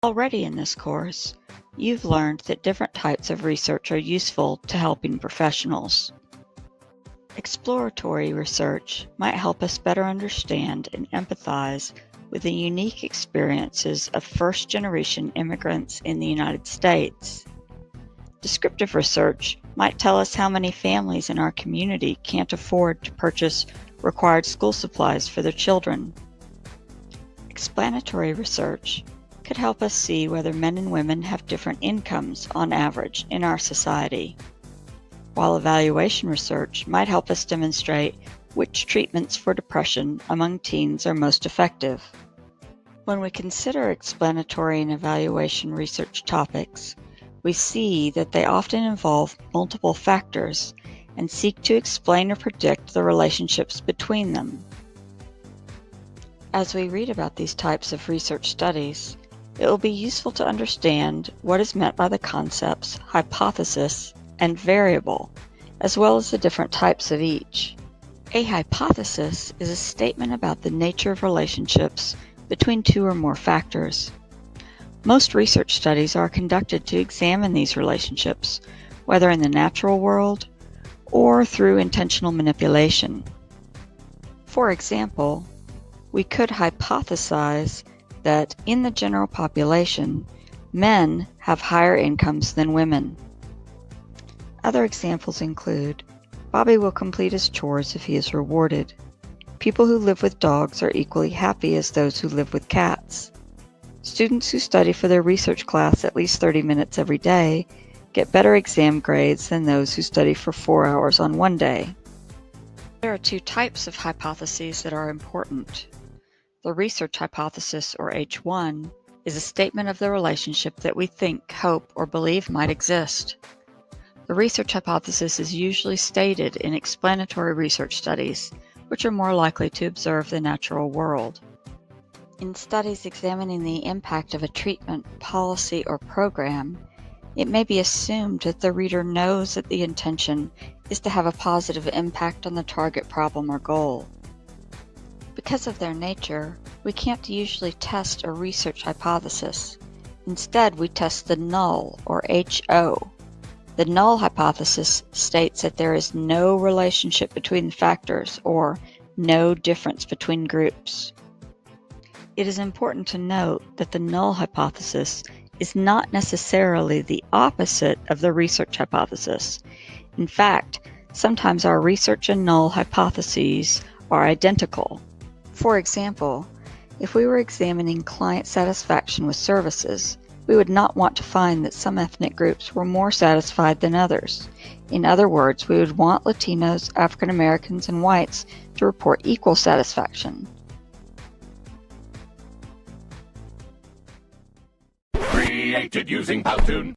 Already in this course, you've learned that different types of research are useful to helping professionals. Exploratory research might help us better understand and empathize with the unique experiences of first-generation immigrants in the United States. Descriptive research might tell us how many families in our community can't afford to purchase required school supplies for their children. Explanatory research could help us see whether men and women have different incomes on average in our society, while evaluation research might help us demonstrate which treatments for depression among teens are most effective. When we consider explanatory and evaluation research topics, we see that they often involve multiple factors and seek to explain or predict the relationships between them. As we read about these types of research studies, it will be useful to understand what is meant by the concepts hypothesis and variable, as well as the different types of each. A hypothesis is a statement about the nature of relationships between two or more factors. Most research studies are conducted to examine these relationships, whether in the natural world or through intentional manipulation. For example, we could hypothesize that in the general population, men have higher incomes than women. Other examples include, Bobby will complete his chores if he is rewarded. People who live with dogs are equally happy as those who live with cats. Students who study for their research class at least 30 minutes every day get better exam grades than those who study for 4 hours on one day. There are two types of hypotheses that are important. The research hypothesis, or H1, is a statement of the relationship that we think, hope, or believe might exist. The research hypothesis is usually stated in explanatory research studies, which are more likely to observe the natural world. In studies examining the impact of a treatment, policy, or program, it may be assumed that the reader knows that the intention is to have a positive impact on the target problem or goal. Because of their nature, we can't usually test a research hypothesis. Instead, we test the null, or HO. The null hypothesis states that there is no relationship between factors or no difference between groups. It is important to note that the null hypothesis is not necessarily the opposite of the research hypothesis. In fact, sometimes our research and null hypotheses are identical. For example, if we were examining client satisfaction with services, we would not want to find that some ethnic groups were more satisfied than others. In other words, we would want Latinos, African Americans, and whites to report equal satisfaction. Created using Powtoon.